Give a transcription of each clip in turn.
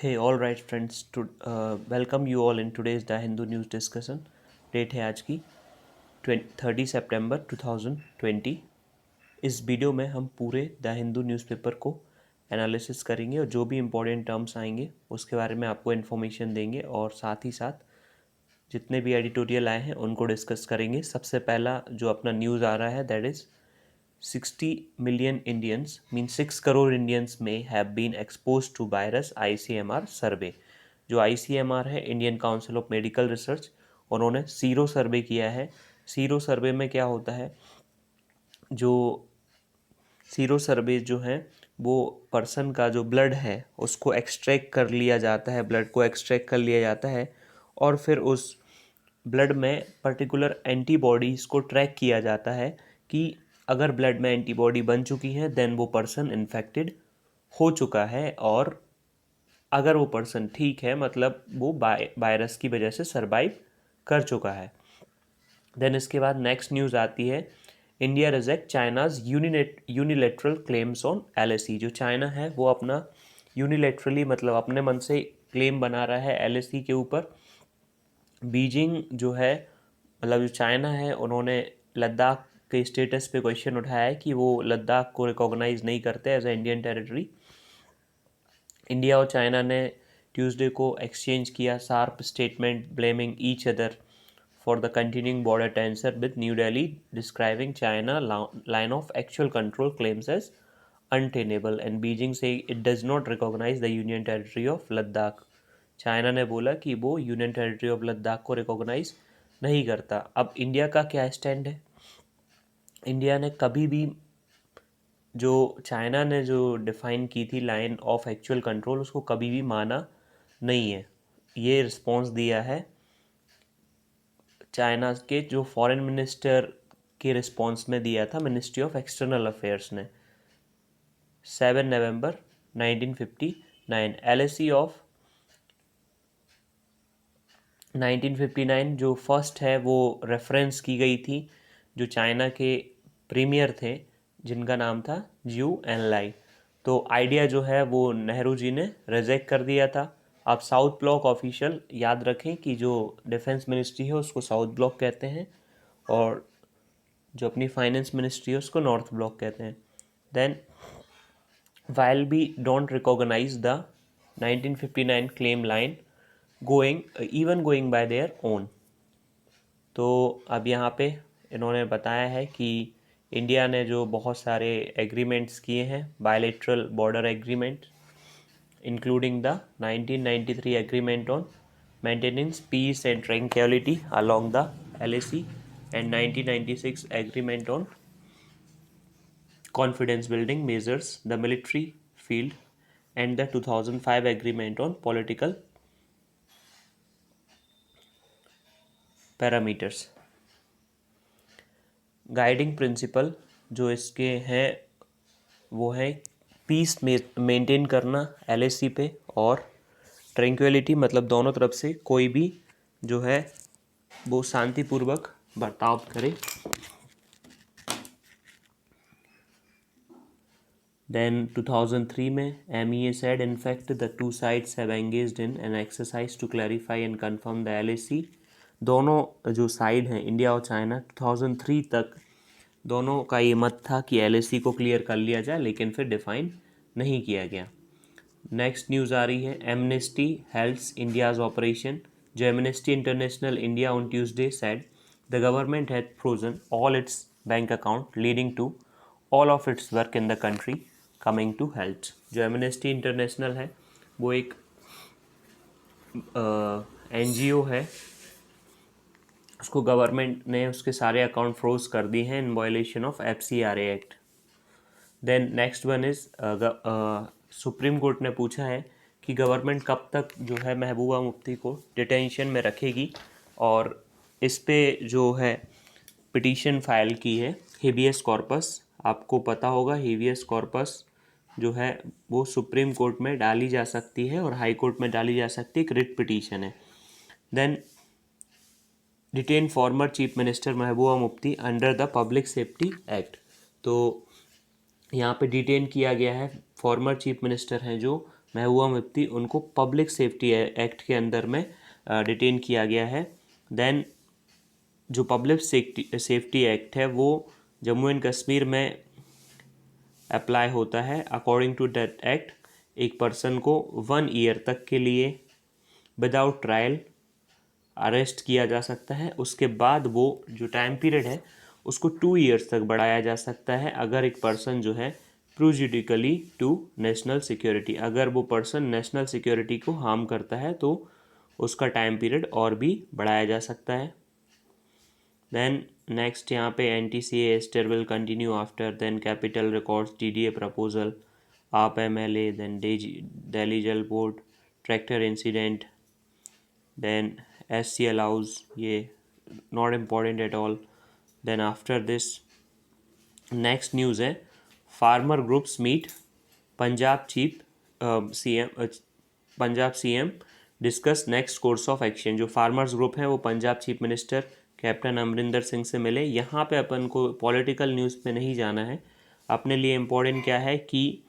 Hey, all right friends, welcome you all in today's the Hindu news discussion. Date है आज की 30 सितंबर 2020। इस video में हम पूरे द हिंदू न्यूज़पेपर को एनालिसिस करेंगे और जो भी इम्पोर्टेंट टर्म्स आएंगे उसके बारे में आपको इन्फॉर्मेशन देंगे और साथ ही साथ जितने भी एडिटोरियल आए हैं उनको डिस्कस करेंगे। सबसे पहला जो अपना न्यूज़ आ रहा है that is 60 million Indians, means 6 crore Indians may have been exposed to virus, ICMR सर्वे। जो ICMR है, Indian council of medical research, उन्होंने सीरो सर्वे किया है। सीरो सर्वे में क्या होता है, जो सीरो सर्वे जो है वो पर्सन का जो ब्लड है उसको एक्सट्रैक्ट कर लिया जाता है, ब्लड को एक्सट्रैक्ट कर लिया जाता है और फिर उस ब्लड में पर्टिकुलर एंटीबॉडीज़ को ट्रैक किया जाता है कि अगर ब्लड में एंटीबॉडी बन चुकी है देन वो पर्सन इन्फेक्टेड हो चुका है, और अगर वो पर्सन ठीक है मतलब वो वायरस की वजह से सरवाइव कर चुका है। देन इसके बाद नेक्स्ट न्यूज़ आती है, India reject China's unilateral claims on LSE। जो चाइना है वो अपना यूनिलेटरली मतलब अपने मन से क्लेम बना रहा है LSE के ऊपर। बीजिंग जो है मतलब जो चाइना है उन्होंने लद्दाख के स्टेटस पे क्वेश्चन उठाया है कि वो लद्दाख को रिकॉग्नाइज नहीं करते as a Indian territory. India और चाइना ने ट्यूसडे को एक्सचेंज किया sharp statement blaming each other for the continuing border tension with New Delhi, describing China line of actual control claims as untenable and Beijing said it does not recognise the union territory of Ladakh. China ने बोला कि वो union territory of Ladakh को recognise नहीं करता। अब India का क्या स्टैंड है, इंडिया ने कभी भी जो चाइना ने जो डिफ़ाइन की थी लाइन ऑफ एक्चुअल कंट्रोल उसको कभी भी माना नहीं है। ये रिस्पॉन्स दिया है चाइना के जो फॉरेन मिनिस्टर के रिस्पॉन्स में दिया था मिनिस्ट्री ऑफ एक्सटर्नल अफेयर्स ने 7 नवंबर 1959। LSE ऑफ 1959 जो फर्स्ट है वो रेफरेंस की गई थी जो चाइना के प्रीमियर थे जिनका नाम था ज्यू एनलाई। तो आइडिया जो है वो नेहरू जी ने रिजेक्ट कर दिया था। आप साउथ ब्लॉक ऑफिशियल याद रखें कि जो डिफेंस मिनिस्ट्री है उसको साउथ ब्लॉक कहते हैं और जो अपनी फाइनेंस मिनिस्ट्री है उसको नॉर्थ ब्लॉक कहते हैं। Then while we don't recognize the 1959 claim line going by their own। तो अब यहाँ पे इन्होंने बताया है कि इंडिया ने जो बहुत सारे एग्रीमेंट्स किए हैं bilateral border agreement including the 1993 agreement on maintenance peace and tranquillity along the LAC and 1996 agreement on confidence building measures the military field and the 2005 agreement on political parameters। Guiding principal जो इसके हैं वो है peace maintain करना LAC पे और tranquillity मतलब दोनों तरफ से कोई भी जो है वो शांतिपूर्वक बर्ताव करे। Then 2003 में MEA said in fact the two sides have engaged in an exercise to clarify and confirm the LAC। दोनों जो साइड हैं इंडिया और चाइना 2003 तक दोनों का ये मत था कि LAC को क्लियर कर लिया जाए लेकिन फिर डिफाइन नहीं किया गया। नेक्स्ट न्यूज़ आ रही है, एमनेस्टी हेल्प्स इंडियाज ऑपरेशन। जो Amnesty International India on Tuesday said the government had frozen all its bank account leading to all of its work in the country coming to health. जो Amnesty International है वो एक NGO है, उसको government ने उसके सारे अकाउंट फ्रोज कर दिए हैं in violation of FCRA act. Then next one is supreme court ने पूछा है कि गवर्नमेंट कब तक जो है महबूबा मुफ्ती को डिटेंशन में रखेगी और इस पे जो है पिटीशन फाइल की है हेबियस कॉर्पस। आपको पता होगा हेबियस कॉर्पस जो है वो सुप्रीम कोर्ट में डाली जा सकती है और हाई कोर्ट में डाली जा सकती है, एक रिट पिटीशन है। Then detain former chief minister Mehbooba Mufti under the public safety act. तो यहाँ पे डिटेन किया गया है फॉर्मर चीफ मिनिस्टर हैं जो महबूबा मुफ्ती, उनको पब्लिक सेफ्टी एक्ट के अंदर में डिटेन किया गया है। देन जो पब्लिक सेफ्टी एक्ट है वो जम्मू एंड कश्मीर में अप्लाई होता है। अकॉर्डिंग टू दैट एक्ट एक पर्सन को 1 ईयर तक के लिए विदाउट ट्रायल अरेस्ट किया जा सकता है। उसके बाद वो जो टाइम पीरियड है उसको 2 ईयर्स तक बढ़ाया जा सकता है अगर एक पर्सन जो है प्रूजिडिकली टू नेशनल सिक्योरिटी, अगर वो पर्सन नेशनल सिक्योरिटी को हार्म करता है तो उसका टाइम पीरियड और भी बढ़ाया जा सकता है। देन नेक्स्ट यहाँ पे NTCA aster will continue after then capital records DDA proposal AAP MLA then Delhi Jal board tractor incident then SC allows ये not important at all. Then after this next news है farmer groups meet Punjab CM discuss next course of action. जो farmers group है वो Punjab chief minister captain Amarinder Singh से मिले। यहाँ पे अपन को पॉलिटिकल न्यूज़ पे नहीं जाना है, अपने लिए इम्पोर्टेंट क्या है कि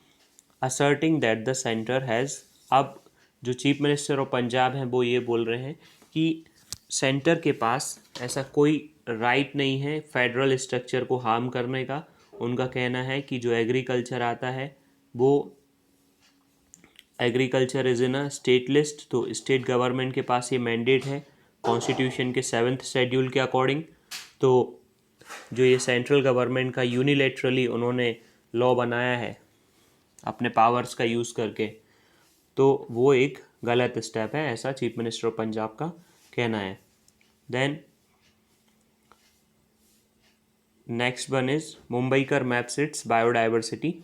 asserting that the centre has, अब जो चीफ मिनिस्टर ऑफ पंजाब हैं वो ये बोल रहे हैं कि सेंटर के पास ऐसा कोई राइट नहीं है फेडरल स्ट्रक्चर को हार्म करने का। उनका कहना है कि जो एग्रीकल्चर आता है वो agriculture is in a state list, तो स्टेट गवर्नमेंट के पास ये मैंडेट है कॉन्स्टिट्यूशन के 7th शेड्यूल के अकॉर्डिंग। तो जो ये सेंट्रल गवर्नमेंट का यूनिलेटरली उन्होंने लॉ बनाया है अपने पावर्स का यूज़ करके, तो वो एक गलत स्टेप है, ऐसा चीफ मिनिस्टर ऑफ पंजाब का कहना है। Then next one is Mumbaikar maps its biodiversity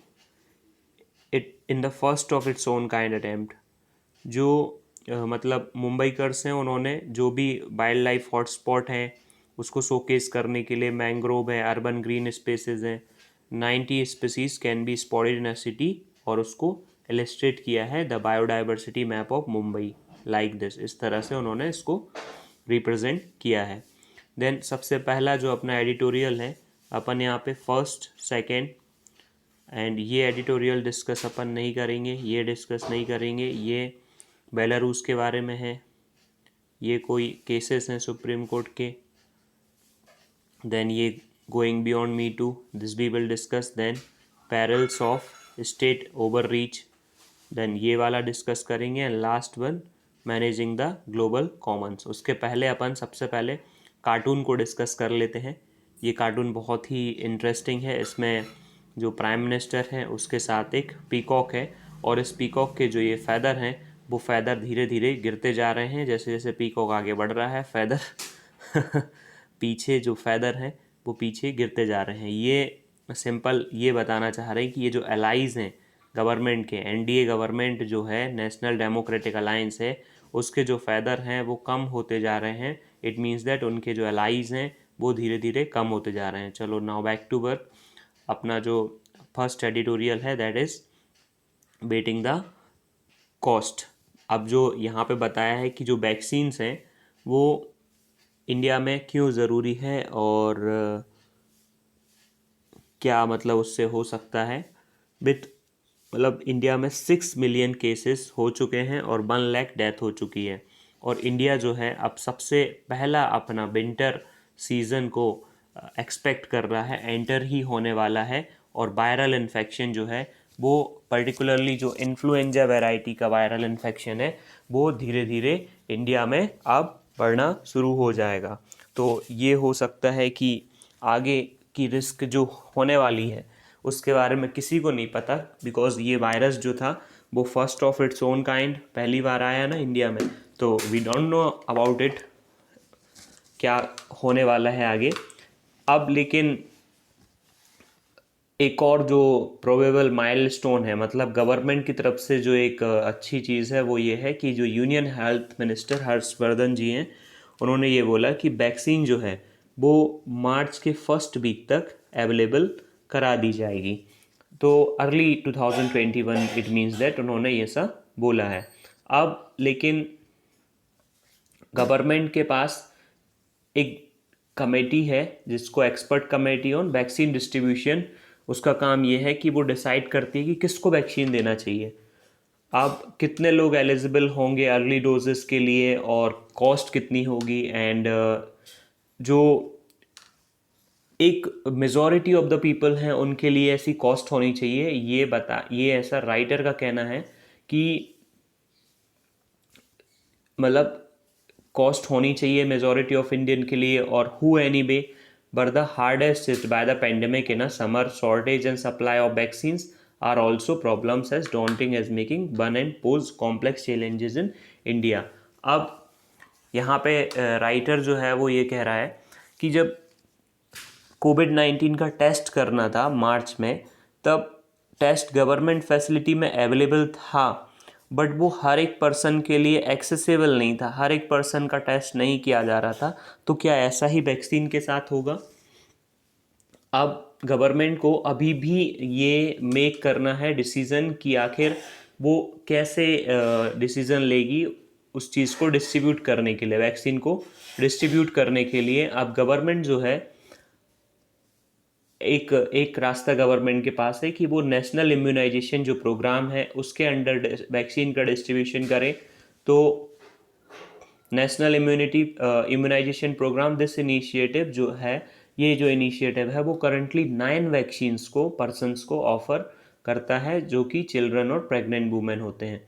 it in the first of its own kind attempt. जो मतलब मुंबईकर्स हैं उन्होंने जो भी वाइल्ड लाइफ हॉटस्पॉट हैं उसको शोकेस करने के लिए मैंग्रोव है, अर्बन ग्रीन स्पेसेस हैं, 90 species can be spotted in a city, और उसको इलस्ट्रेट किया है the biodiversity map of Mumbai like this. इस तरह से उन्होंने इसको रिप्रेजेंट किया है। देन सबसे पहला जो अपना एडिटोरियल है अपन यहाँ पे फर्स्ट सेकेंड एंड ये एडिटोरियल डिस्कस अपन नहीं करेंगे, ये डिस्कस नहीं करेंगे, ये बेलारूस के बारे में है, ये कोई केसेस हैं सुप्रीम कोर्ट के। देन ये going beyond me to this we will discuss. Then perils of state overreach, then ये वाला डिस्कस करेंगे। And last one managing the global commons. उसके पहले अपन सबसे पहले कार्टून को डिस्कस कर लेते हैं। ये कार्टून बहुत ही इंटरेस्टिंग है। इसमें जो प्राइम मिनिस्टर है उसके साथ एक पीकॉक है, और इस पीकॉक के जो ये फैदर हैं वो फैदर धीरे धीरे गिरते जा रहे हैं। जैसे जैसे पीकॉक आगे बढ़ रहा है फैदर पीछे जो फैदर हैं वो पीछे गिरते जा रहे हैं। ये सिंपल ये बताना चाह रहे हैं कि ये जो एलाइज़ हैं गवर्नमेंट के, NDA गवर्नमेंट जो है नेशनल डेमोक्रेटिक अलायंस है, उसके जो फैदर हैं वो कम होते जा रहे हैं। इट मीन्स दैट उनके जो एलाइज़ हैं वो धीरे धीरे कम होते जा रहे हैं। चलो नाउ बैक टू वर्क। अपना जो फर्स्ट एडिटोरियल है that is betting the cost. अब जो यहाँ पे बताया है कि जो वैक्सीन्स हैं वो इंडिया में क्यों ज़रूरी है और क्या मतलब उससे हो सकता है विथ, मतलब इंडिया में 6 मिलियन केसेस हो चुके हैं और 1 लाख डेथ हो चुकी है। और इंडिया जो है अब सबसे पहला अपना विंटर सीज़न को एक्सपेक्ट कर रहा है, एंटर ही होने वाला है। और वायरल इन्फेक्शन जो है वो पर्टिकुलरली जो इन्फ्लुएंजा वैरायटी का वायरल इन्फेक्शन है वो धीरे धीरे इंडिया में अब बढ़ना शुरू हो जाएगा। तो ये हो सकता है कि आगे की रिस्क जो होने वाली है उसके बारे में किसी को नहीं पता, बिकॉज ये वायरस जो था वो first of its own kind पहली बार आया ना इंडिया में, तो we don't know about it क्या होने वाला है आगे। अब लेकिन एक और जो प्रोबेबल माइलस्टोन है, मतलब गवर्नमेंट की तरफ से जो एक अच्छी चीज़ है वो ये है कि जो यूनियन हेल्थ मिनिस्टर हर्षवर्धन जी हैं उन्होंने ये बोला कि वैक्सीन जो है वो मार्च के फर्स्ट वीक तक अवेलेबल करा दी जाएगी। तो अर्ली 2021 इट मीन्स दैट उन्होंने ये सब बोला है। अब लेकिन गवर्नमेंट के पास एक कमेटी है जिसको expert committee on vaccine distribution, उसका काम ये है कि वो डिसाइड करती है कि किसको वैक्सीन देना चाहिए। अब कितने लोग एलिजिबल होंगे अर्ली डोजेस के लिए और कॉस्ट कितनी होगी, एंड जो एक मेजॉरिटी ऑफ द पीपल हैं उनके लिए ऐसी कॉस्ट होनी चाहिए, ये ऐसा राइटर का कहना है कि मतलब कॉस्ट होनी चाहिए मेजॉरिटी ऑफ इंडियन के लिए। और who anyway bar the hardest hit by the pandemic in a summer shortage and supply of vaccines are also problems as daunting as making one and pose complex challenges in India. अब यहाँ पे writer जो है वो ये कह रहा है कि जब कोविड-19 का टेस्ट करना था मार्च में, तब टेस्ट गवर्नमेंट फैसिलिटी में अवेलेबल था, बट वो हर एक पर्सन के लिए एक्सेसिबल नहीं था, हर एक पर्सन का टेस्ट नहीं किया जा रहा था। तो क्या ऐसा ही वैक्सीन के साथ होगा? अब गवर्नमेंट को अभी भी ये मेक करना है डिसीज़न कि आखिर वो कैसे डिसीज़न लेगी उस चीज़ को डिस्ट्रीब्यूट करने के लिए, वैक्सीन को डिस्ट्रीब्यूट करने के लिए। अब गवर्नमेंट जो है, एक एक रास्ता गवर्नमेंट के पास है कि वो नेशनल इम्यूनाइजेशन जो प्रोग्राम है उसके अंडर वैक्सीन का डिस्ट्रीब्यूशन करे। तो national immunisation programme, this initiative जो है, ये जो इनिशिएटिव है वो करंटली 9 वैक्सीन्स को पर्सनस को ऑफर करता है जो कि चिल्ड्रन और प्रेग्नेंट वुमेन होते हैं।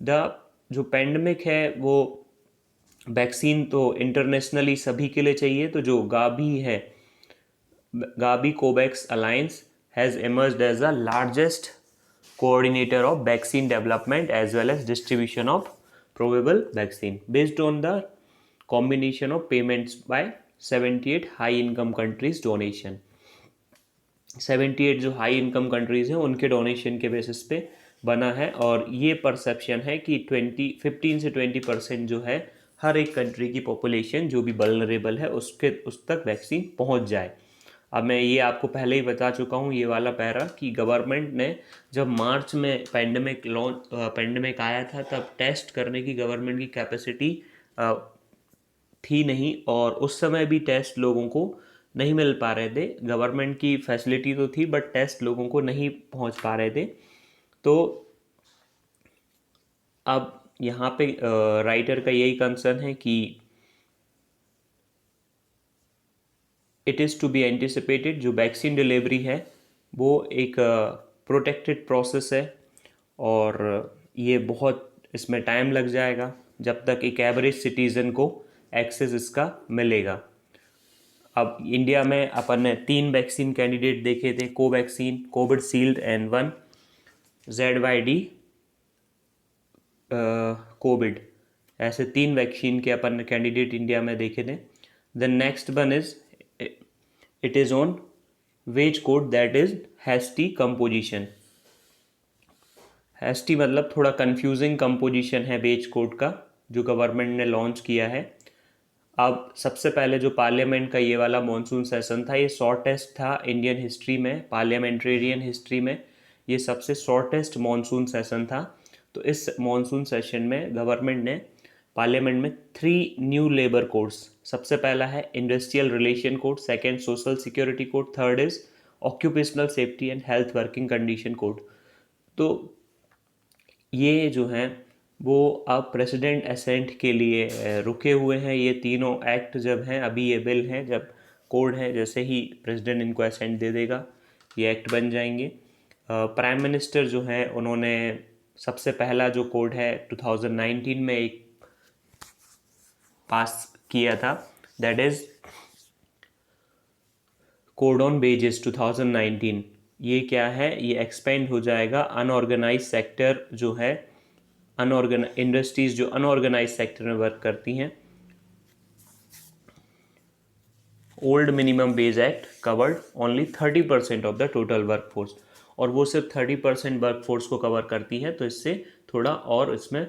द जो पेंडेमिक है वो वैक्सीन तो इंटरनेशनली सभी के लिए चाहिए, तो जो गावी है, Gavi COVAX Alliance has emerged as the largest coordinator of vaccine development as well as distribution of probable vaccine based on the combination of payments by 78 high income countries donation। 78 जो high income countries हैं उनके donation के basis पे बना है, और ये perception है कि 15 से 20% जो है हर एक कंट्री की पॉपुलेशन जो भी वल्नरेबल है उस तक वैक्सीन पहुंच जाए। अब मैं ये आपको पहले ही बता चुका हूँ ये वाला पैरा कि गवर्नमेंट ने जब मार्च में पेंडेमिक आया था तब टेस्ट करने की गवर्नमेंट की कैपेसिटी थी नहीं, और उस समय भी टेस्ट लोगों को नहीं मिल पा रहे थे। गवर्नमेंट की फैसिलिटी तो थी बट टेस्ट लोगों को नहीं पहुंच पा रहे थे। तो अब यहाँ पे राइटर का यही कंसर्न है कि it is to be anticipated, जो वैक्सीन डिलीवरी है वो एक प्रोटेक्टेड प्रोसेस है, और ये बहुत इसमें टाइम लग जाएगा जब तक एक एवरेज सिटीज़न को एक्सेस इसका मिलेगा। अब इंडिया में अपन ने 3 वैक्सीन कैंडिडेट देखे थे, Covaxin, Covishield and 1 ZYD Covid, ऐसे 3 वैक्सीन के अपन ने कैंडिडेट इंडिया में देखे थे। The next one is it is on wage code that is hasty composition. Hasty मतलब थोड़ा कंफ्यूजिंग कंपोजिशन है वेज कोड का जो गवर्नमेंट ने लॉन्च किया है। अब सबसे पहले जो पार्लियामेंट का ये वाला मॉनसून सेशन था, ये शॉर्टेस्ट था इंडियन हिस्ट्री में, पार्लियामेंट्रेरियन हिस्ट्री में ये सबसे शॉर्टेस्ट मॉनसून सेशन था। तो इस मॉनसून सेशन में गवर्नमेंट ने पार्लियामेंट में 3 न्यू लेबर कोड्स, सबसे पहला है industrial relation code, second social security code, third is occupational safety and health working condition code. तो ये जो हैं वो अब प्रेसिडेंट असेंट के लिए रुके हुए हैं। ये तीनों एक्ट जब हैं, अभी ये बिल हैं, जब कोड है, जैसे ही प्रेसिडेंट इनको असेंट दे देगा ये एक्ट बन जाएंगे। प्राइम मिनिस्टर जो हैं उन्होंने सबसे पहला जो कोड है 2019 में एक पास किया था, that is code on wages 2019। ये क्या है, ये एक्सपेंड हो जाएगा अनऑर्गेनाइज सेक्टर जो है, इंडस्ट्रीज जो अनऑर्गेनाइज सेक्टर में वर्क करती हैं। Old minimum wage act covered only 30% of the total workforce, और वो सिर्फ 30% वर्कफोर्स को कवर करती है, तो इससे थोड़ा और इसमें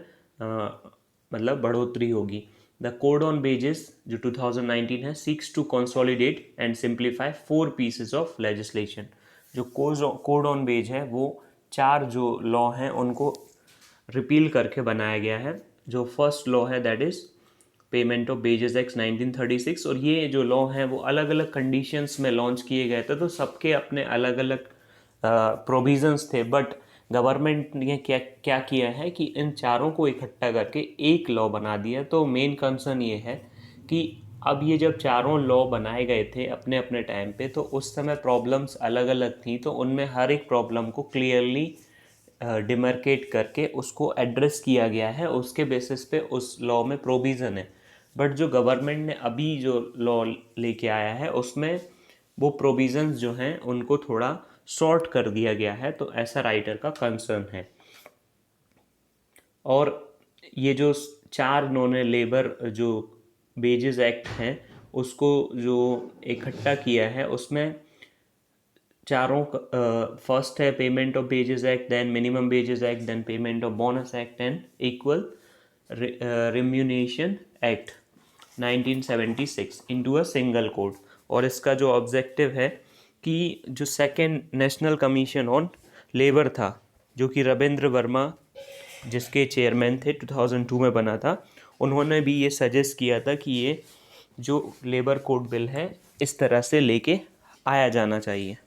मतलब बढ़ोतरी होगी। द कोड ऑन वेजेस जो 2019 है seeks to consolidate and simplify 4 pieces of legislation. जो कोड ऑन वेज है वो 4 जो लॉ हैं उनको रिपील करके बनाया गया है। जो फर्स्ट लॉ है that is payment of wages act 1936, और ये जो लॉ हैं वो अलग अलग कंडीशंस में लॉन्च किए गए थे, तो सबके अपने अलग अलग प्रोविजंस थे, बट गवर्नमेंट ने क्या क्या किया है कि इन चारों को इकट्ठा करके एक लॉ बना दिया। तो मेन कंसर्न ये है कि अब ये जब चारों लॉ बनाए गए थे अपने अपने टाइम पे, तो उस समय प्रॉब्लम्स अलग अलग थी, तो उनमें हर एक प्रॉब्लम को क्लियरली डिमार्केट करके उसको एड्रेस किया गया है। उसके बेसिस पे उस लॉ में प्रोविज़न है। बट जो गवर्नमेंट ने अभी जो लॉ लेके आया है उसमें वो प्रोविज़न्स जो हैं उनको थोड़ा शॉर्ट कर दिया गया है, तो ऐसा राइटर का कंसर्न है। और ये जो चार उन्होंने लेबर जो वेजेस एक्ट हैं उसको जो इकट्ठा किया है, उसमें चारों फर्स्ट है payment of wages act, then minimum wages act, then payment of bonus act and equal remuneration act 1976 into a single code. और इसका जो ऑब्जेक्टिव है कि जो second national commission on labour था, जो कि रविंद्र वर्मा जिसके चेयरमैन थे 2002 में बना था, उन्होंने भी ये सजेस्ट किया था कि ये जो लेबर कोड बिल है इस तरह से लेके आया जाना चाहिए।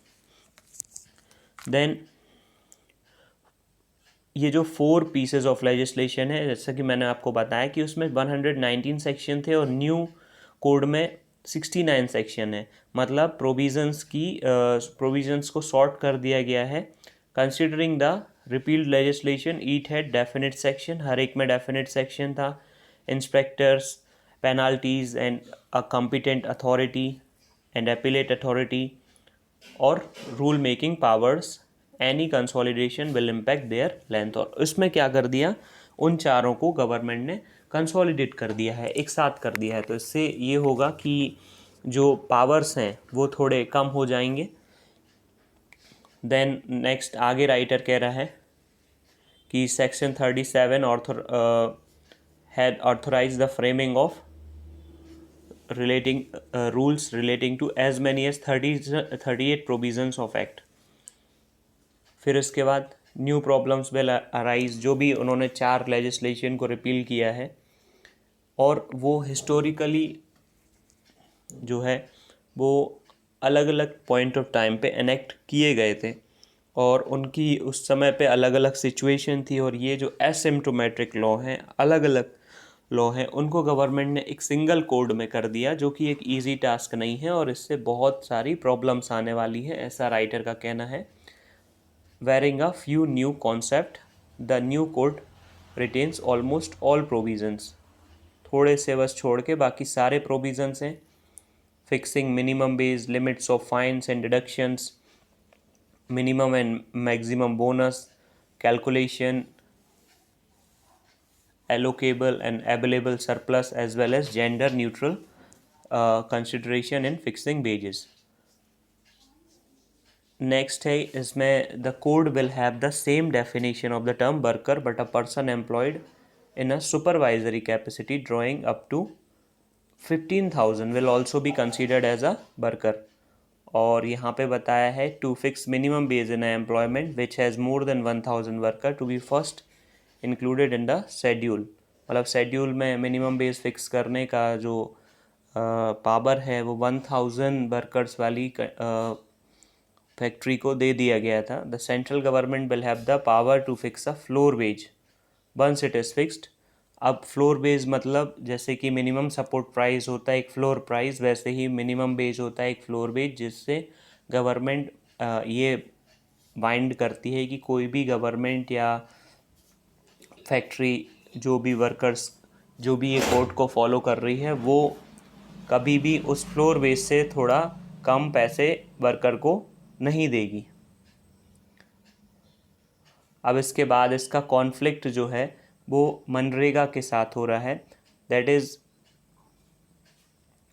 देन ये जो 4 पीसेस ऑफ लेजिस्लेशन है, जैसा कि मैंने आपको बताया कि उसमें 119 सेक्शन थे और न्यू कोड में 69 सेक्शन है। मतलब प्रोविजंस को सॉर्ट कर दिया गया है। Considering the repealed legislation it had definite section, हर एक में डेफिनेट सेक्शन था। Inspectors, penalties and a competent authority and appellate authority और rule making powers, any consolidation will impact their length. और इसमें क्या कर दिया, उन चारों को गवर्नमेंट ने कंसोलिडेट कर दिया है, एक साथ कर दिया है। तो इससे ये होगा कि जो पावर्स हैं वो थोड़े कम हो जाएंगे। देन नेक्स्ट आगे राइटर कह रहा है कि section 37 had authorise the framing of relating rules relating to as many as 38 provisions of act। फिर इसके बाद न्यू प्रॉब्लम्स विल अराइज, जो भी उन्होंने 4 लेजिस्लेशन को रिपील किया है और वो हिस्टोरिकली जो है वो अलग अलग पॉइंट ऑफ टाइम पे एनेक्ट किए गए थे और उनकी उस समय पे अलग अलग सिचुएशन थी। और ये जो एसिम्प्टोमेट्रिक लॉ हैं, अलग अलग लॉ हैं, उनको गवर्नमेंट ने एक सिंगल कोड में कर दिया, जो कि एक इजी टास्क नहीं है और इससे बहुत सारी प्रॉब्लम्स आने वाली है, ऐसा राइटर का कहना है। Wearing a few new concept, the new code retains almost all provisions. थोड़े से बस छोड़ के बाकी सारे प्रोविजंस हैं। Fixing minimum base limits of fines and deductions, minimum and maximum bonus, calculation, allocable and available surplus, as well as gender neutral consideration in fixing wages। Next है इसमें the code will have the same definition of the term worker but a person employed in a supervisory capacity drawing up to 15,000 will also be considered as a worker. और यहाँ पे बताया है to fix minimum base in employment which has more than 1,000 worker to be first included in the schedule. मतलब schedule में minimum base fix करने का जो पावर है वो 1,000 वर्कर्स वाली फैक्ट्री को दे दिया गया था। The central government will have the power to fix a floor wage once it is fixed. अब फ्लोर बेस मतलब जैसे कि मिनिमम सपोर्ट प्राइस होता है एक फ्लोर प्राइस, वैसे ही मिनिमम बेस होता है एक फ्लोर बेस, जिससे गवर्नमेंट ये बाइंड करती है कि कोई भी गवर्नमेंट या फैक्ट्री जो भी वर्कर्स जो भी ये कोड को फॉलो कर रही है वो कभी भी उस फ्लोर बेस से थोड़ा कम पैसे वर्कर को नहीं देगी। अब इसके बाद इसका कॉन्फ्लिक्ट जो है वो मनरेगा के साथ हो रहा है। दैट इज़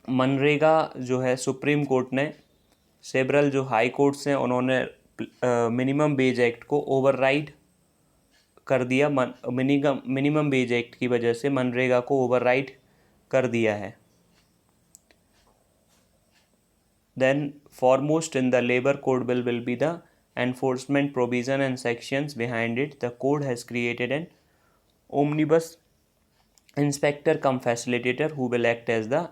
मनरेगा जो है सुप्रीम कोर्ट ने, सेवरल जो हाई कोर्ट्स हैं उन्होंने मिनिमम वेज एक्ट को ओवरराइड कर दिया। मिनिमम वेज एक्ट की वजह से मनरेगा को ओवरराइड कर दिया है। Then foremost in the labor code bill will be the enforcement provision and sections behind it. The code has created an omnibus inspector cum facilitator who will act as the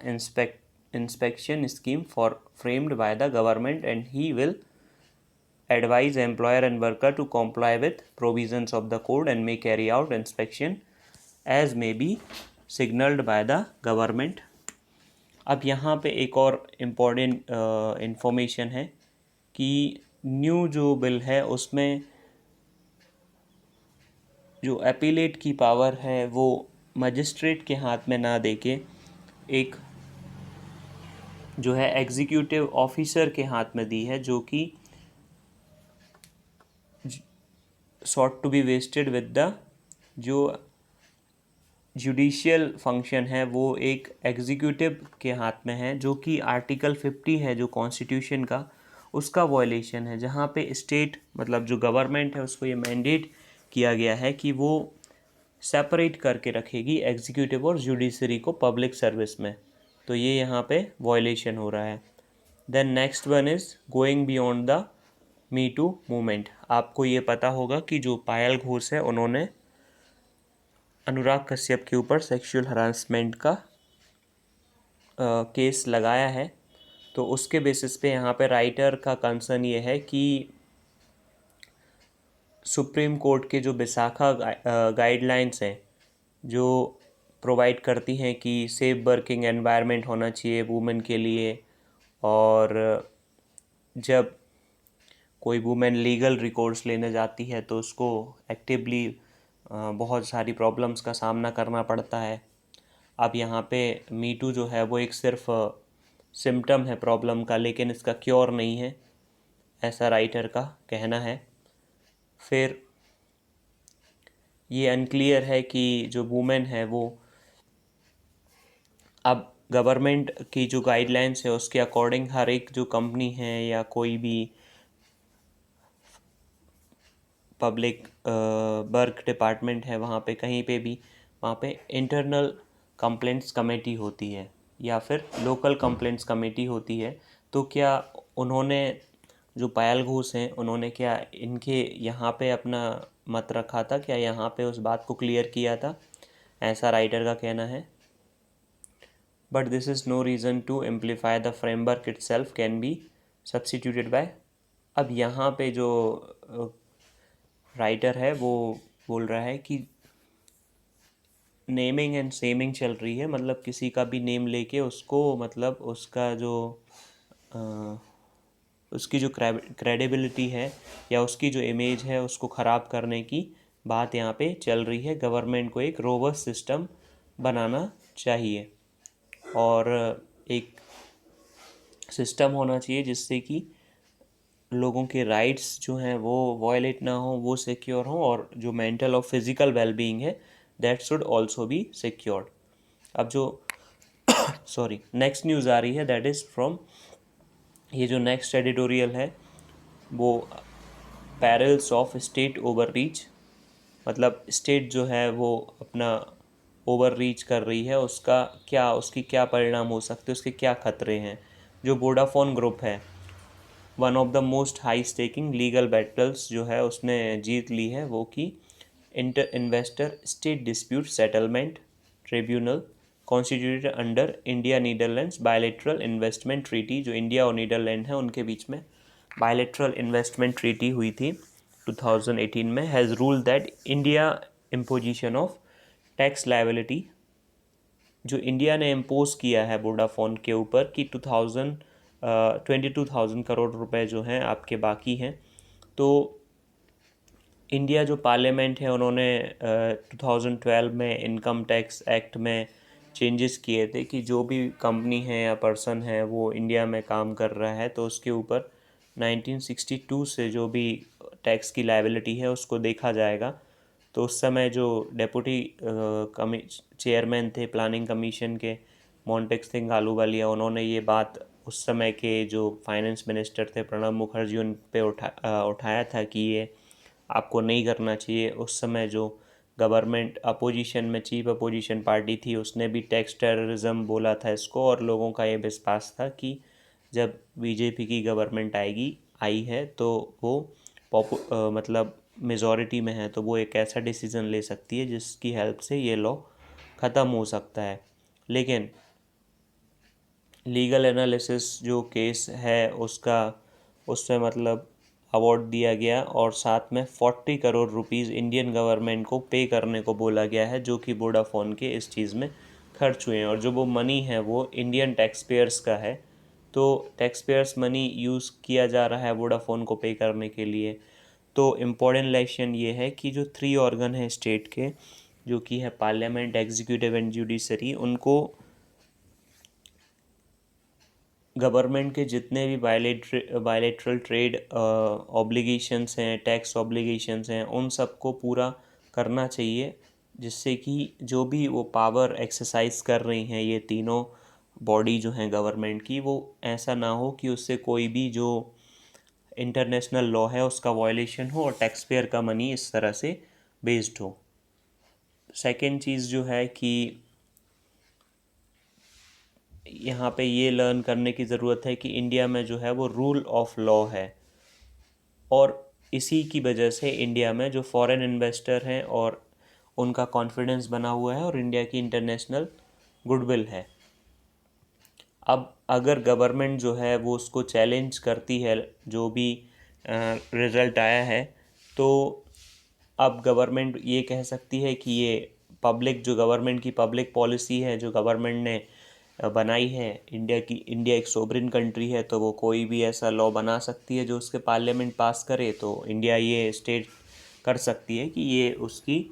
inspection scheme for framed by the government, and he will advise employer and worker to comply with provisions of the code and may carry out inspection as may be signaled by the government. अब यहाँ पे एक और important information है कि new जो bill है उसमें जो अपीलेट की पावर है वो मजिस्ट्रेट के हाथ में ना देके एक जो है एग्जीक्यूटिव ऑफिसर के हाथ में दी है, जो कि sought to be vested with the जो जुडिशियल फंक्शन है वो एक एग्जीक्यूटिव के हाथ में है, जो कि आर्टिकल 50 है जो कॉन्स्टिट्यूशन का, उसका वॉयलेशन है, जहाँ पे स्टेट मतलब जो गवर्नमेंट है उसको ये मैंडेट किया गया है कि वो सेपरेट करके रखेगी एग्जीक्यूटिव और जुडिशरी को पब्लिक सर्विस में। तो ये यहाँ पे वॉयलेशन हो रहा है। Then next one is going beyond the me too movement. आपको ये पता होगा कि जो पायल घोष है उन्होंने अनुराग कश्यप के ऊपर सेक्सुअल हरासमेंट का केस लगाया है। तो उसके बेसिस पे यहाँ पे राइटर का कंसर्न ये है कि सुप्रीम कोर्ट के जो विशाखा गाइडलाइंस हैं जो प्रोवाइड करती हैं कि सेफ वर्किंग एनवायरनमेंट होना चाहिए वुमेन के लिए, और जब कोई वुमेन लीगल रिकोर्स लेने जाती है तो उसको एक्टिवली बहुत सारी प्रॉब्लम्स का सामना करना पड़ता है। अब यहाँ पे मी टू जो है वो एक सिर्फ सिम्टम है प्रॉब्लम का, लेकिन इसका क्योर नहीं है, ऐसा राइटर का कहना है। फिर ये अनक्लियर है कि जो वुमेन है वो अब गवर्नमेंट की जो गाइडलाइंस है उसके अकॉर्डिंग हर एक जो कंपनी है या कोई भी पब्लिक वर्क डिपार्टमेंट है वहाँ पे कहीं पे भी वहाँ पे इंटरनल कंप्लेंट्स कमेटी होती है या फिर लोकल कंप्लेंट्स कमेटी होती है। तो क्या उन्होंने जो पायल घोष हैं उन्होंने क्या इनके यहाँ पे अपना मत रखा था, क्या यहाँ पे उस बात को क्लियर किया था, ऐसा राइटर का कहना है। But this is no reason to amplify the framework itself can be substituted by. अब यहाँ पे जो राइटर है वो बोल रहा है कि नेमिंग एंड सेमिंग चल रही है, मतलब किसी का भी नेम लेके उसको मतलब उसका जो उसकी जो क्रेडिबिलिटी है या उसकी जो इमेज है उसको ख़राब करने की बात यहाँ पे चल रही है। गवर्नमेंट को एक रोबस्ट सिस्टम बनाना चाहिए और एक सिस्टम होना चाहिए जिससे कि लोगों के राइट्स जो हैं वो वायलेट ना हो, वो सिक्योर हो, और जो मेंटल और फिज़िकल वेलबींग है that should also be secured. अब जो सॉरी नेक्स्ट न्यूज़ आ रही है दैट इज़ फ्रॉम, ये जो नेक्स्ट एडिटोरियल है वो parallels of state over reach, मतलब स्टेट जो है वो अपना ओवर रीच कर रही है, उसका क्या उसकी क्या परिणाम हो सकते हैं, उसके क्या खतरे हैं। जो वोडाफोन ग्रुप है one of the most high staking legal battles जो है उसने जीत ली है, वो कि inter investor state dispute settlement tribunal constituted under India Netherlands bilateral investment treaty. जो इंडिया और नीदरलैंड है उनके बीच में बायलैटरल इन्वेस्टमेंट ट्रीटी हुई थी 2018 में, has rule that India imposition of tax liability, जो इंडिया ने इम्पोज किया है वोडाफोन के ऊपर कि 22,000 करोड़ रुपए जो हैं आपके बाकी हैं। तो इंडिया जो पार्लियामेंट है उन्होंने 2012 में इनकम टैक्स एक्ट में चेंजेस किए थे कि जो भी कंपनी है या पर्सन है वो इंडिया में काम कर रहा है तो उसके ऊपर 1962 से जो भी टैक्स की लायबिलिटी है उसको देखा जाएगा। तो उस समय जो डेप्यूटी चेयरमैन थे प्लानिंग कमीशन के मोंटेक सिंह आलूवालिया, उन्होंने ये बात उस समय के जो फाइनेंस मिनिस्टर थे प्रणब मुखर्जी उन पे उठाया था कि ये आपको नहीं करना चाहिए। उस समय जो गवर्नमेंट अपोजिशन में चीफ अपोजिशन पार्टी थी उसने भी टैक्स टेररिज्म बोला था इसको, और लोगों का ये विश्वास था कि जब बीजेपी की गवर्नमेंट आई है तो वो मतलब मेजॉरिटी में है तो वो एक ऐसा डिसीज़न ले सकती है जिसकी हेल्प से ये लॉ ख़त्म हो सकता है। लेकिन लीगल एनालिसिस जो केस है उसका उसमें मतलब अवार्ड दिया गया और साथ में 40 करोड़ रुपीस इंडियन गवर्नमेंट को पे करने को बोला गया है, जो कि वोडाफोन के इस चीज़ में खर्च हुए हैं। और जो वो मनी है वो इंडियन टैक्स पेयर्स का है, तो टैक्स पेयर्स मनी यूज़ किया जा रहा है वोडाफोन को पे करने के लिए। तो इम्पोर्टेंट लेसन ये है कि जो 3 ऑर्गन है स्टेट के, जो कि है पार्लियामेंट, एग्जीक्यूटिव एंड जुडिशरी, उनको गवर्नमेंट के जितने भी बायलेटरल ट्रेड ऑब्लिगेशंस हैं, टैक्स ऑब्लिगेशंस हैं, उन सब को पूरा करना चाहिए, जिससे कि जो भी वो पावर एक्सरसाइज कर रही हैं ये तीनों बॉडी जो हैं गवर्नमेंट की, वो ऐसा ना हो कि उससे कोई भी जो इंटरनेशनल लॉ है उसका वायलेशन हो और टैक्स पेयर का मनी इस तरह से वेस्ट हो। सेकेंड चीज़ जो है कि यहाँ पे ये लर्न करने की ज़रूरत है कि इंडिया में जो है वो रूल ऑफ लॉ है, और इसी की वजह से इंडिया में जो फॉरेन इन्वेस्टर हैं और उनका कॉन्फिडेंस बना हुआ है और इंडिया की इंटरनेशनल गुडविल है। अब अगर गवर्नमेंट जो है वो उसको चैलेंज करती है, जो भी रिज़ल्ट आया है, तो अब गवर्नमेंट ये कह सकती है कि ये पब्लिक, जो गवर्नमेंट की पब्लिक पॉलिसी है, जो गवर्नमेंट ने बनाई है, इंडिया एक सोवरेन कंट्री है, तो वो कोई भी ऐसा लॉ बना सकती है जो उसके पार्लियामेंट पास करे, तो इंडिया ये स्टेट कर सकती है कि ये उसकी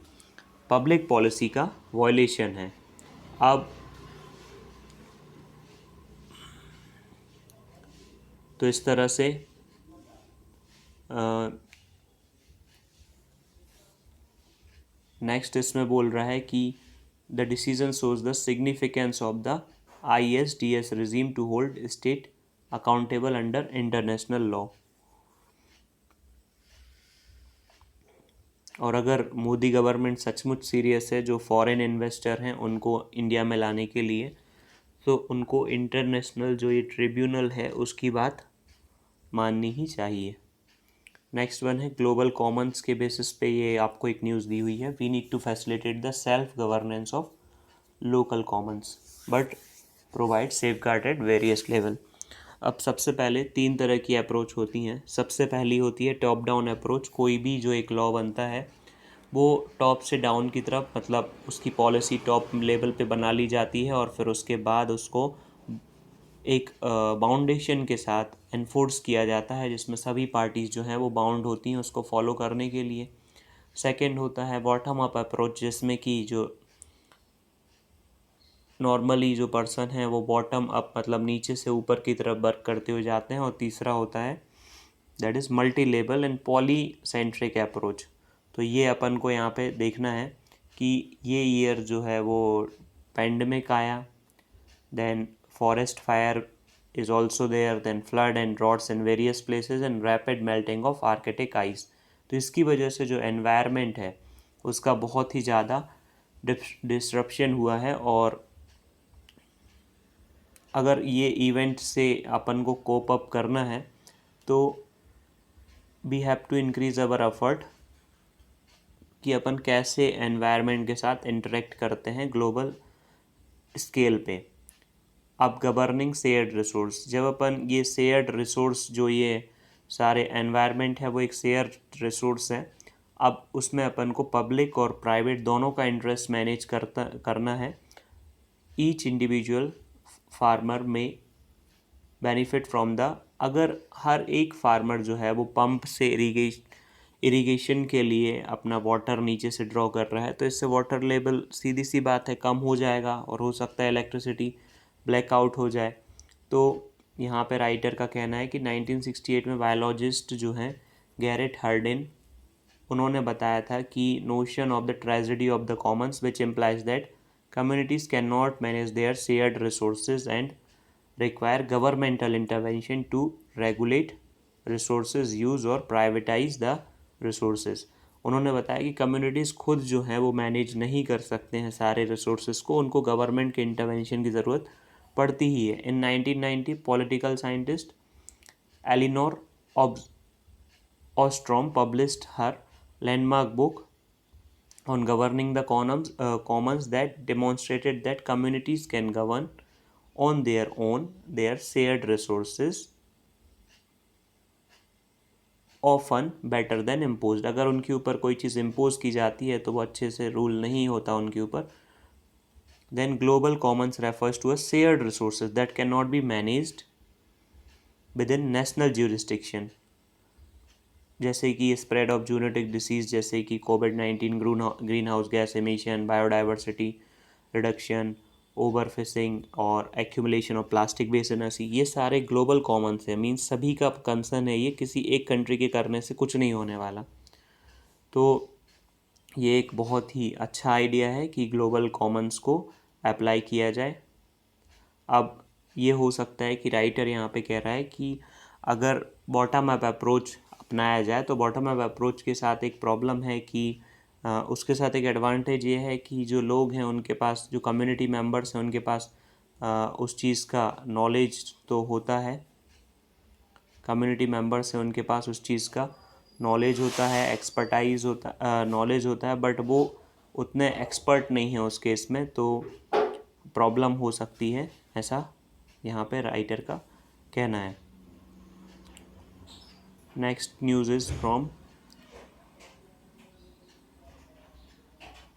पब्लिक पॉलिसी का वॉयलेशन है। अब तो इस तरह से नेक्स्ट इसमें बोल रहा है कि the decision shows the significance of the ISDS regime to hold state accountable under international law. और अगर मोदी गवर्नमेंट सचमुच सीरियस है जो फॉरेन इन्वेस्टर हैं उनको इंडिया में लाने के लिए, तो उनको इंटरनेशनल जो ये ट्रिब्यूनल है उसकी बात माननी ही चाहिए। नेक्स्ट वन है ग्लोबल कॉमन्स के बेसिस पे ये आपको एक न्यूज़ दी हुई है, we need to facilitate the self governance of local commons but provide safeguard at various level. अब सबसे पहले 3 तरह की अप्रोच होती हैं। सबसे पहली होती है टॉप डाउन अप्रोच। कोई भी जो एक लॉ बनता है वो टॉप से डाउन की तरफ, मतलब उसकी पॉलिसी टॉप लेवल पे बना ली जाती है और फिर उसके बाद उसको एक बाउंडेशन के साथ एनफोर्स किया जाता है, जिसमें सभी पार्टीज़ जो हैं वो बाउंड होती हैं उसको फॉलो करने के लिए। सेकंड होता है बॉटम अप अप्रोच, जिसमें कि जो नॉर्मली जो पर्सन है वो बॉटम अप, मतलब नीचे से ऊपर की तरफ वर्क करते हुए जाते हैं। और तीसरा होता है that is multi level and polycentric approach. तो ये अपन को यहाँ पे देखना है कि ये ईयर जो है वो पेंडेमिक आया, then forest fire is also there, then flood and droughts in various places and rapid melting of arctic ice। तो इसकी वजह से जो एनवायरनमेंट है उसका बहुत ही ज़्यादा डिस्ट्रप्शन हुआ है। और अगर ये इवेंट से अपन को कोप अप करना है तो we have to increase our effort कि अपन कैसे एनवायरनमेंट के साथ इंटरेक्ट करते हैं ग्लोबल स्केल पे। अब गवर्निंग शेयर्ड रिसोर्स, जब अपन ये शेयर्ड रिसोर्स, जो ये सारे एनवायरनमेंट है वो एक शेयर्ड रिसोर्स है, अब उसमें अपन को पब्लिक और प्राइवेट दोनों का इंटरेस्ट मैनेज करना है। ईच इंडिविजुअल फार्मर में बेनिफिट फ्रॉम द, अगर हर एक फार्मर जो है वो पंप से इरिगेशन के लिए अपना वाटर नीचे से ड्रॉ कर रहा है, तो इससे वाटर लेवल सीधी सी बात है कम हो जाएगा और हो सकता है इलेक्ट्रिसिटी ब्लैकआउट हो जाए। तो यहाँ पे राइटर का कहना है कि 1968 में बायोलॉजिस्ट जो हैं गैरेट हर्डिन, उन्होंने बताया था कि notion of the tragedy of the commons which implies that communities can not manage their shared resources and require governmental intervention to regulate resources use और प्राइवेटाइज द रिसोर्सेज। उन्होंने बताया कि कम्युनिटीज़ खुद जो हैं वो मैनेज नहीं कर सकते हैं सारे रिसोर्सेज को, उनको गवर्नमेंट के इंटरवेंशन की ज़रूरत पड़ती ही है। In 1990 political scientist Elinor Ostrom published her landmark book on governing the commons that demonstrated that communities can govern on their own their shared resources often better than imposed. अगर उनके ऊपर कोई चीज़ इम्पोज की जाती है तो वो अच्छे से रूल नहीं होता उनके ऊपर। Then global commons refers to a shared resources that can not be managed within national jurisdiction, जैसे कि स्प्रेड ऑफ जूनोटिक डिसीज, जैसे कि कोविड-19, green house gas emission, biodiversity reduction, over fishing और accumulation of plastic waste in sea, ये सारे global Commons हैं। Means सभी का कंसर्न है, ये किसी एक कंट्री के करने से कुछ नहीं होने वाला। तो ये एक बहुत ही अच्छा आइडिया है कि ग्लोबल कॉमन्स को अप्लाई किया जाए। अब ये हो सकता है कि राइटर यहाँ पे कह रहा है कि अगर बॉटम अप अप्रोच अपनाया जाए तो बॉटम अप अप्रोच के साथ एक प्रॉब्लम है कि उसके साथ एक एडवांटेज ये है कि जो लोग हैं उनके पास, जो कम्युनिटी मेंबर्स हैं उनके पास उस चीज़ का नॉलेज तो होता है, कम्युनिटी मेंबर्स हैं उनके पास उस चीज़ का नॉलेज होता है, एक्सपर्टाइज होता, नॉलेज होता है, बट वो उतने एक्सपर्ट नहीं है उस केस में, तो प्रॉब्लम हो सकती है, ऐसा यहाँ पे राइटर का कहना है। Next news is from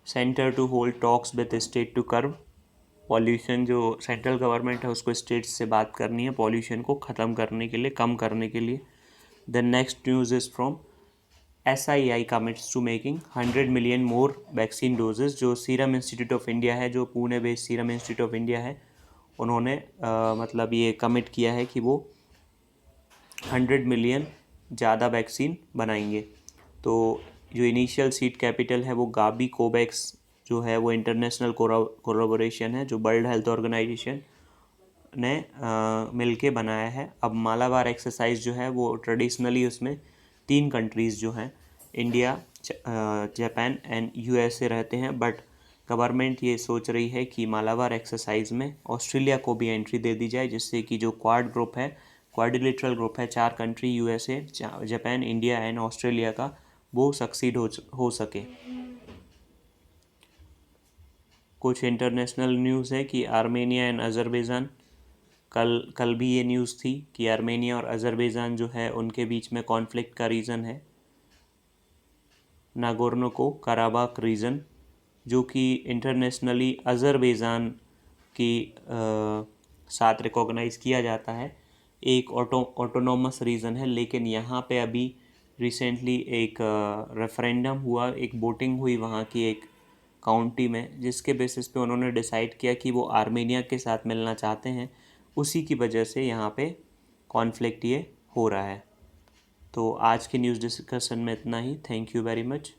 centre to hold talks with state to curb pollution. जो सेंट्रल गवर्नमेंट है उसको स्टेट्स से बात करनी है पॉल्यूशन को ख़त्म करने के लिए, कम करने के लिए। The next news is from SII commits to making 100 million more vaccine doses. जो सीरम इंस्टीट्यूट ऑफ इंडिया है, जो Pune based Serum Institute of India है, उन्होंने मतलब ये कमिट किया है कि वो 100 मिलियन ज़्यादा वैक्सीन बनाएंगे। तो जो इनिशियल सीड कैपिटल है वो गाबी कोवैक्स जो है वो इंटरनेशनल कोलैबोरेशन है, जो वर्ल्ड हेल्थ ऑर्गेनाइजेशन ने मिलके बनाया है। अब मालाबार एक्सरसाइज जो है वो ट्रेडिशनली उसमें 3 कंट्रीज़ जो हैं, इंडिया, जापान एंड USA रहते हैं, बट गवर्नमेंट ये सोच रही है कि मालाबार एक्सरसाइज में ऑस्ट्रेलिया को भी एंट्री दे दी जाए, जिससे कि जो क्वाड ग्रुप है, क्वाड्रिलेटरल ग्रुप है, 4 country USA, Japan, India and Australia का, वो सक्सीड हो सके। कुछ इंटरनेशनल न्यूज़ है कि आर्मेनिया एंड अज़रबैजान, कल भी ये न्यूज़ थी कि आर्मेनिया और अज़रबैजान जो है उनके बीच में कॉन्फ्लिक्ट का रीज़न है नागोर्नो कराबाख रीजन, जो कि इंटरनेशनली अज़रबैजान की साथ रिकॉग्नाइज़ किया जाता है। एक ऑटोनॉमस रीजन है, लेकिन यहाँ पे अभी रिसेंटली एक रेफरेंडम हुआ, एक वोटिंग हुई वहाँ की एक काउंटी में, जिसके बेसिस पे उन्होंने डिसाइड किया कि वो आर्मेनिया के साथ मिलना चाहते हैं। उसी की वजह से यहाँ पे कॉन्फ्लिक्ट ये हो रहा है। तो आज के न्यूज़ डिस्कशन में इतना ही। Thank you very much.